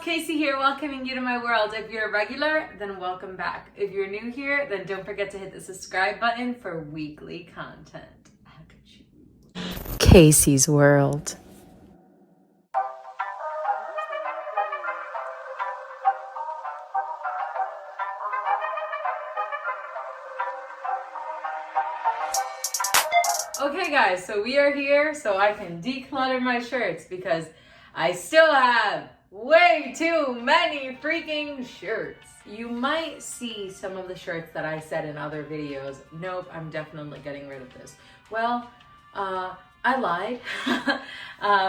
Kayci here, welcoming you to my world. If you're a regular, then welcome back. If you're new here, then don't forget to hit the subscribe button for weekly content. Kayci's World. Okay guys, so we are here so I can declutter my shirts because I still have way too many freaking shirts. You might see some of the shirts that I said in other videos, nope, I'm definitely getting rid of this. Well, I lied.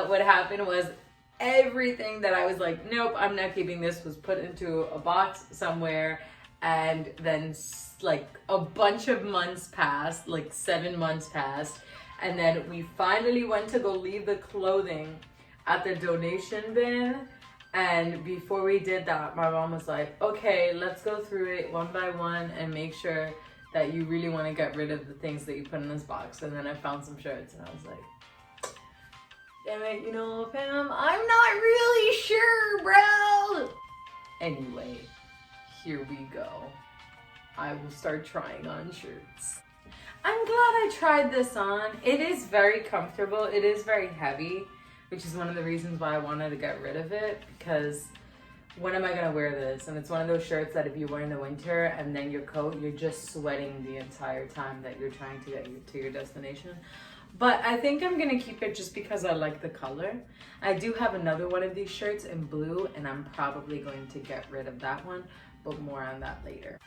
What happened was everything that I was like, nope, I'm not keeping this, was put into a box somewhere, and then like a bunch of months passed, like 7 months passed, and then we finally went to go leave the clothing at the donation bin. And before we did that, my mom was like, okay, let's go through it one by one and make sure that you really want to get rid of the things that you put in this box. And then I found some shirts and I was like, damn it, you know, fam, I'm not really sure, bro. Anyway, here we go. I will start trying on shirts. I'm glad I tried this on. It is very comfortable. It is very heavy, which is one of the reasons why I wanted to get rid of it, because when am I gonna wear this? And it's one of those shirts that if you wear in the winter and then your coat, you're just sweating the entire time that you're trying to get to your destination. But I think I'm gonna keep it just because I like the color. I do have another one of these shirts in blue and I'm probably going to get rid of that one, but more on that later.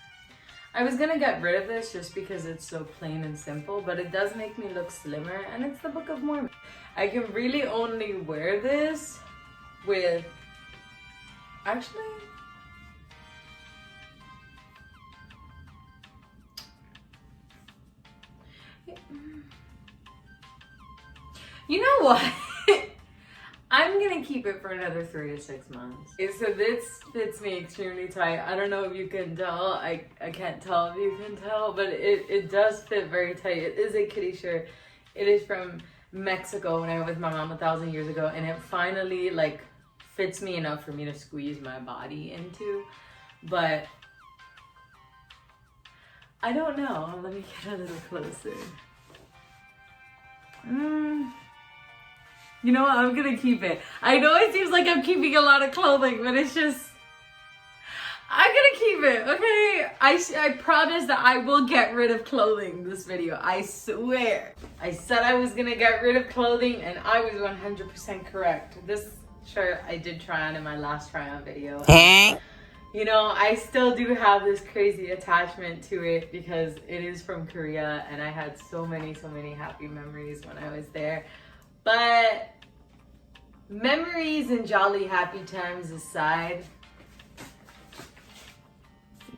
I was gonna get rid of this just because it's so plain and simple, but it does make me look slimmer, and it's the Book of Mormon. I can really only wear this with, actually, you know what? I'm gonna keep it for another 3 to 6 months. Okay, so this fits me extremely tight. I don't know if you can tell. I can't tell if you can tell, but it does fit very tight. It is a kitty shirt. It is from Mexico when I was with my mom 1,000 years ago, and it finally like fits me enough for me to squeeze my body into. But I don't know. Let me get a little closer. You know what? I'm gonna keep it. I know it seems like I'm keeping a lot of clothing, but it's just, I'm gonna keep it, okay? I promise that I will get rid of clothing this video. I swear. I said I was gonna get rid of clothing and I was 100% correct. This shirt I did try on in my last try on video. You know, I still do have this crazy attachment to it because it is from Korea and I had so many happy memories when I was there. But memories and jolly happy times aside,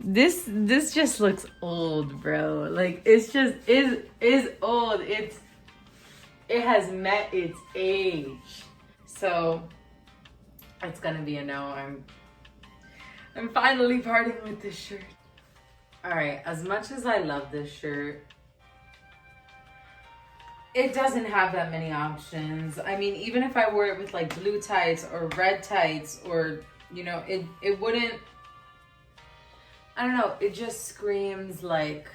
this just looks old, bro. Like it's just is old. It has met its age. So it's gonna be a no. I'm finally parting with this shirt. Alright, as much as I love this shirt, it doesn't have that many options. I mean, even if I wore it with like blue tights or red tights or, you know, it wouldn't, I don't know, it just screams like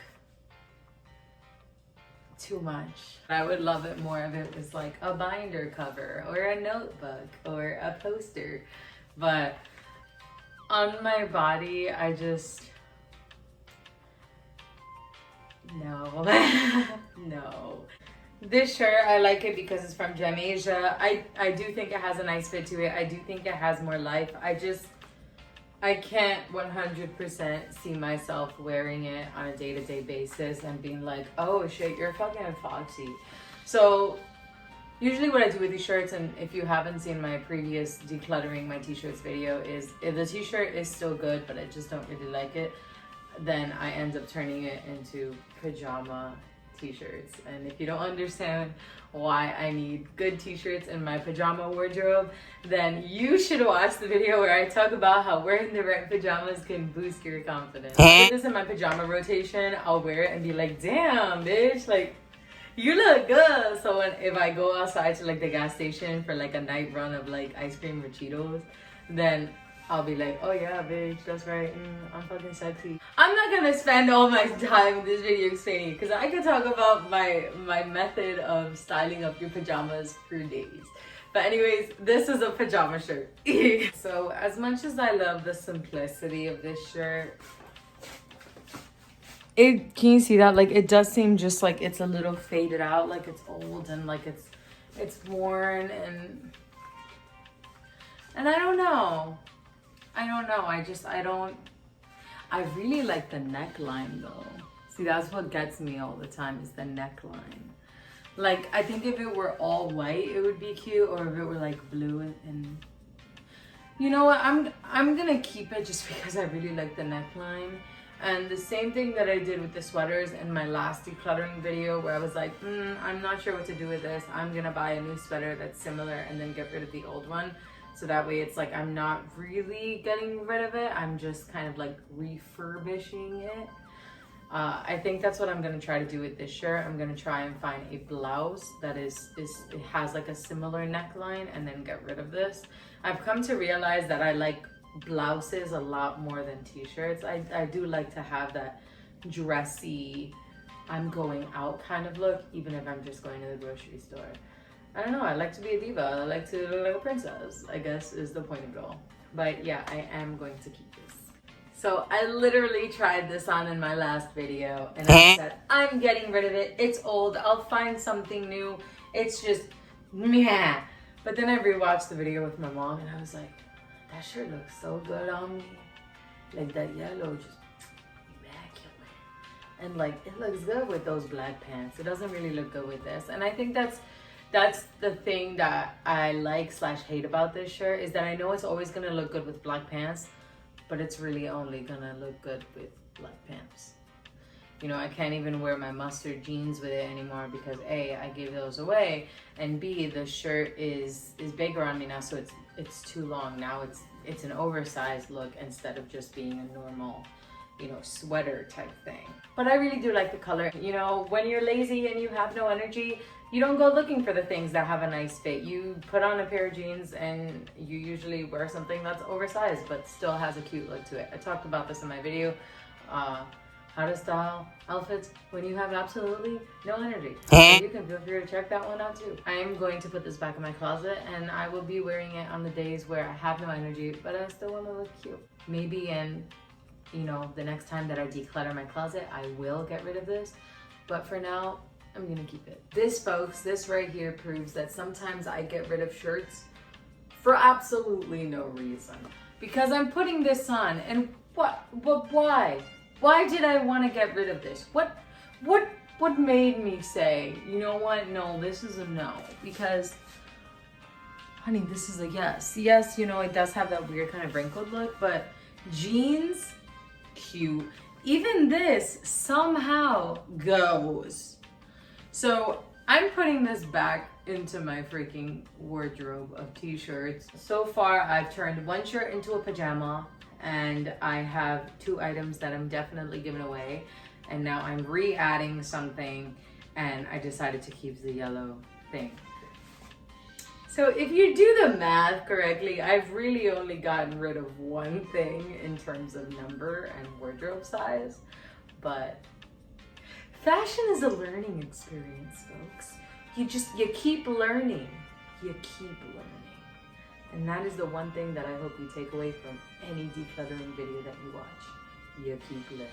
too much. I would love it more if it was like a binder cover or a notebook or a poster. But on my body, I just, no, no. This shirt, I like it because it's from Gem Asia. I do think it has a nice fit to it. I do think it has more life. I can't 100% see myself wearing it on a day-to-day basis and being like, oh shit, you're fucking foxy. So usually what I do with these shirts, and if you haven't seen my previous decluttering my t-shirts video, is if the t-shirt is still good, but I just don't really like it, then I end up turning it into pajama t-shirts. And if you don't understand why I need good t-shirts in my pajama wardrobe, then you should watch the video where I talk about how wearing the right pajamas can boost your confidence. I put this in my pajama rotation. I'll wear it and be like, damn bitch, like you look good. So if I go outside to like the gas station for like a night run of like ice cream or Cheetos, then I'll be like, oh yeah, bitch, that's right. I'm fucking sexy. I'm not gonna spend all my time in this video explaining it because I could talk about my method of styling up your pajamas for days. But anyways, this is a pajama shirt. So as much as I love the simplicity of this shirt, can you see that? Like, it does seem just like it's a little faded out, like it's old and like it's worn, and I don't know. I really like the neckline though. See, that's what gets me all the time is the neckline. Like, I think if it were all white, it would be cute, or if it were like blue and you know what? I'm gonna keep it just because I really like the neckline. And the same thing that I did with the sweaters in my last decluttering video where I was like, I'm not sure what to do with this. I'm gonna buy a new sweater that's similar and then get rid of the old one. So that way it's like I'm not really getting rid of it. I'm just kind of like refurbishing it. I think that's what I'm gonna try to do with this shirt. I'm gonna try and find a blouse that it has like a similar neckline and then get rid of this. I've come to realize that I like blouses a lot more than t-shirts. I do like to have that dressy, I'm going out kind of look, even if I'm just going to the grocery store. I don't know, I like to be a diva. I like to look like a princess, I guess is the point of it all. But yeah, I am going to keep this. So I literally tried this on in my last video and I said, I'm getting rid of it. It's old, I'll find something new. It's just meh. But then I rewatched the video with my mom and I was like, that shirt looks so good on me. Like that yellow, just immaculate. And like, it looks good with those black pants. It doesn't really look good with this. And I think that's the thing that I like / hate about this shirt is that I know it's always gonna look good with black pants, but it's really only gonna look good with black pants. You know, I can't even wear my mustard jeans with it anymore because A, I gave those away, and B, the shirt is bigger on me now, so it's too long. Now it's an oversized look instead of just being a normal, you know, sweater type thing. But I really do like the color. You know, when you're lazy and you have no energy, you don't go looking for the things that have a nice fit. You put on a pair of jeans and you usually wear something that's oversized but still has a cute look to it. I talked about this in my video. How to style outfits when you have absolutely no energy. So you can feel free to check that one out too. I am going to put this back in my closet and I will be wearing it on the days where I have no energy, but I still want to look cute. Maybe in, you know, the next time that I declutter my closet, I will get rid of this. But for now, I'm gonna keep it. This, folks, this right here proves that sometimes I get rid of shirts for absolutely no reason. Because I'm putting this on and why? Why did I want to get rid of this? What made me say, you know what? No, this is a no. Because, honey, this is a yes. Yes, you know, it does have that weird kind of wrinkled look, but jeans, cute. Even this somehow goes. So I'm putting this back into my freaking wardrobe of t-shirts. So far, I've turned one shirt into a pajama, and I have 2 items that I'm definitely giving away. And now I'm re-adding something, and I decided to keep the yellow thing. So if you do the math correctly, I've really only gotten rid of 1 thing in terms of number and wardrobe size. But fashion is a learning experience, folks. You keep learning. You keep learning. And that is the one thing that I hope you take away from any decluttering video that you watch. You keep learning.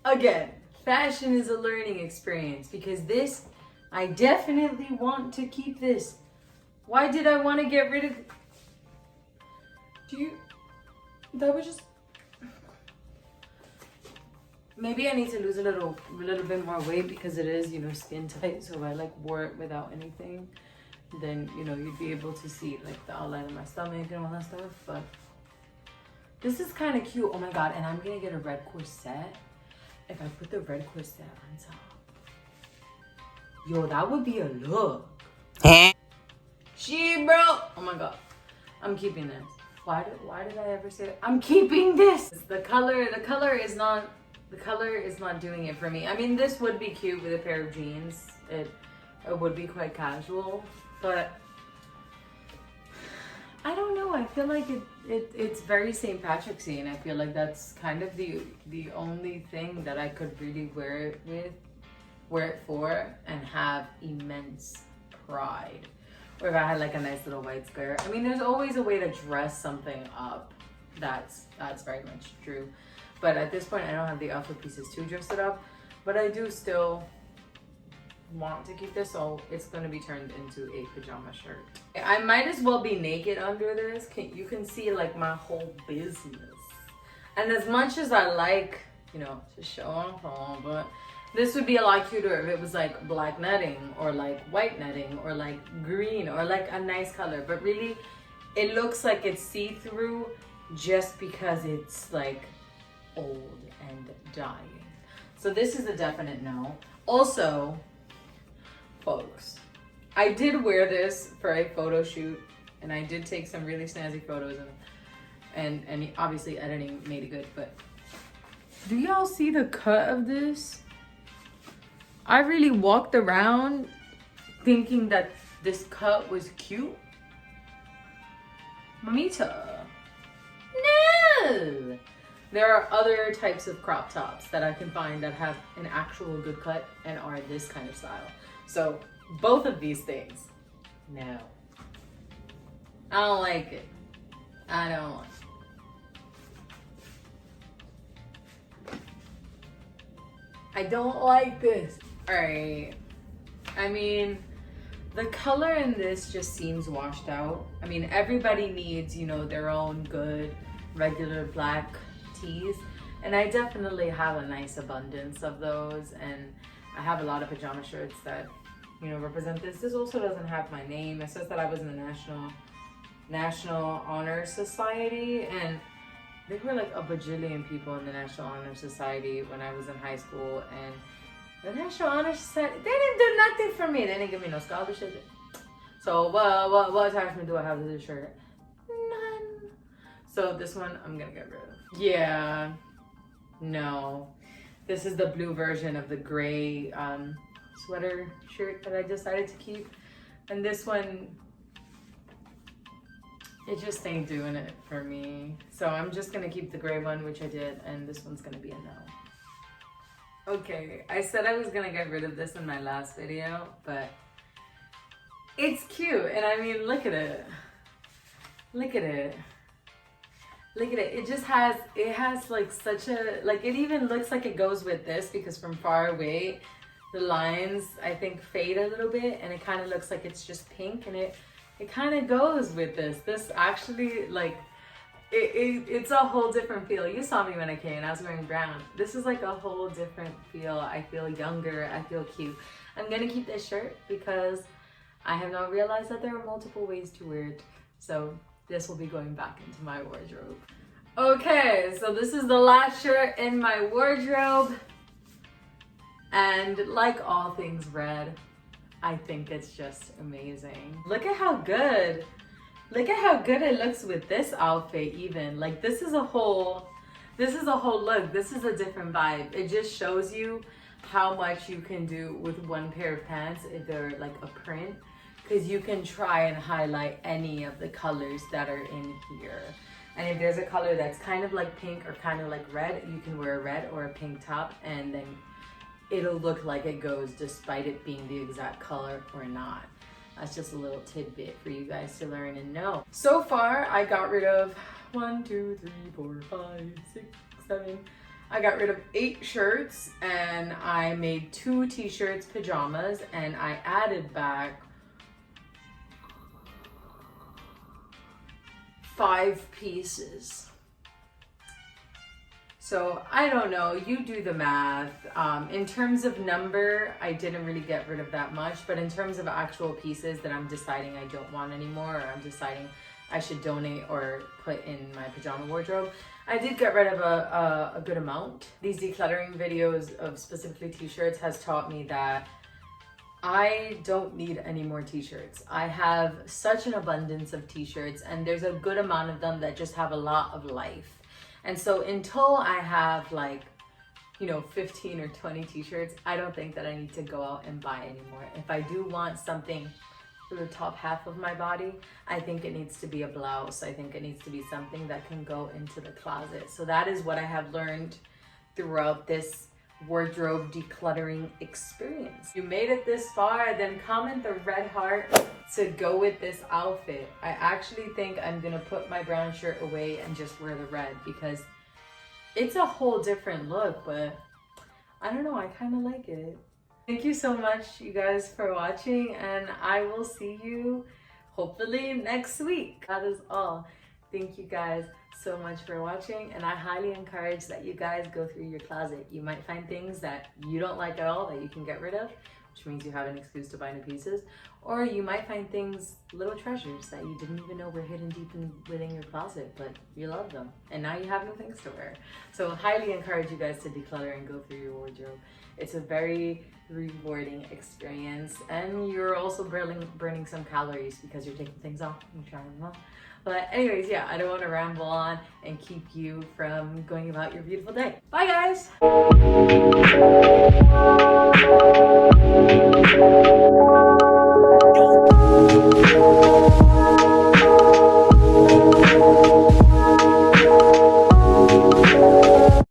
Again, fashion is a learning experience because this, I definitely want to keep this. Why did I want to get rid of... That was just... Maybe I need to lose a little bit more weight because it is, you know, skin tight. So if I like wore it without anything, then, you know, you'd be able to see like the outline of my stomach and all that stuff. But this is kind of cute. Oh my God. And I'm going to get a red corset. If I put the red corset on top. Yo, that would be a look. She, bro. Oh my God. I'm keeping this. Why did I ever say that? I'm keeping this. The color is not doing it for me. I mean, this would be cute with a pair of jeans. It would be quite casual, but I don't feel like it's very St. Patrick's-y, and I feel like that's kind of the only thing that I could really wear it for and have immense pride. Or if I had like a nice little white skirt. I mean, there's always a way to dress something up. That's very much true. But at this point, I don't have the outfit pieces to dress it up. But I do still want to keep this, so it's going to be turned into a pajama shirt. I might as well be naked under this. You can see like my whole business. And as much as I like, you know, to show off, but this would be a lot cuter if it was like black netting or like white netting or like green or like a nice color. But really, it looks like it's see-through just because it's like old and dying. So this is a definite no. Also, folks, I did wear this for a photo shoot and I did take some really snazzy photos and obviously editing made it good, but do y'all see the cut of this? I really walked around thinking that this cut was cute. Mamita. No! There are other types of crop tops that I can find that have an actual good cut and are this kind of style. So both of these things, no. I don't like it. I don't like it. I don't like this. All right. I mean, the color in this just seems washed out. I mean, everybody needs, you know, their own good regular black tees. And I definitely have a nice abundance of those. And I have a lot of pajama shirts that, you know, represent this. This also doesn't have my name. It says that I was in the National Honor Society, and there were like a bajillion people in the National Honor Society when I was in high school, and the National Honor Society, they didn't do nothing for me. They didn't give me no scholarship. So what attachment do I have to this shirt? None. So this one I'm gonna get rid of. Yeah, no. This is the blue version of the gray sweater shirt that I decided to keep. And this one, it just ain't doing it for me. So I'm just gonna keep the gray one, which I did, and this one's gonna be a no. Okay, I said I was gonna get rid of this in my last video, but it's cute. And I mean, look at it. Look at it. Look at it. It just has, it has like such a, like it even looks like it goes with this, because from far away, the lines I think fade a little bit and it kind of looks like it's just pink, and it kind of goes with this. This actually, like, it's a whole different feel. You saw me when I came, I was wearing brown. This is like a whole different feel. I feel younger, I feel cute. I'm gonna keep this shirt because I have now realized that there are multiple ways to wear it. So this will be going back into my wardrobe. Okay, so this is the last shirt in my wardrobe. And like all things red, I think it's just amazing. Look at how good. Look at how good it looks with this outfit even. Like this is a whole look. This is a different vibe. It just shows you how much you can do with one pair of pants if they're like a print, because you can try and highlight any of the colors that are in here. And if there's a color that's kind of like pink or kind of like red, you can wear a red or a pink top, and then it'll look like it goes despite it being the exact color or not. That's just a little tidbit for you guys to learn and know. So far, I got rid of 1, 2, 3, 4, 5, 6, 7. I got rid of 8 shirts, and I made 2 t-shirts, pajamas, and I added back 5 pieces. So I don't know, you do the math. In terms of number, I didn't really get rid of that much, but in terms of actual pieces that I'm deciding I don't want anymore, or I'm deciding I should donate or put in my pajama wardrobe, I did get rid of a good amount. These decluttering videos of specifically t-shirts has taught me that I don't need any more t-shirts. I have such an abundance of t-shirts, and there's a good amount of them that just have a lot of life. And so until I have like, you know, 15 or 20 t-shirts, I don't think that I need to go out and buy anymore. If I do want something the top half of my body. I think it needs to be a blouse. I think it needs to be something that can go into the closet. So that is what I have learned throughout this wardrobe decluttering experience. If you made it this far, then comment the red heart to go with this outfit. I actually think I'm gonna put my brown shirt away and just wear the red because it's a whole different look, but I don't know, I kind of like it. Thank you so much, you guys, for watching, and I will see you hopefully next week. That is all. Thank you guys so much for watching, and I highly encourage that you guys go through your closet. You might find things that you don't like at all that you can get rid of, which means you have an excuse to buy new pieces, or you might find things, little treasures that you didn't even know were hidden deep within your closet, but you love them, and now you have new things to wear. So I highly encourage you guys to declutter and go through your wardrobe. It's a very rewarding experience, and you're also burning some calories because you're taking things off and trying them on. But anyways, yeah, I don't want to ramble on and keep you from going about your beautiful day. Bye, guys!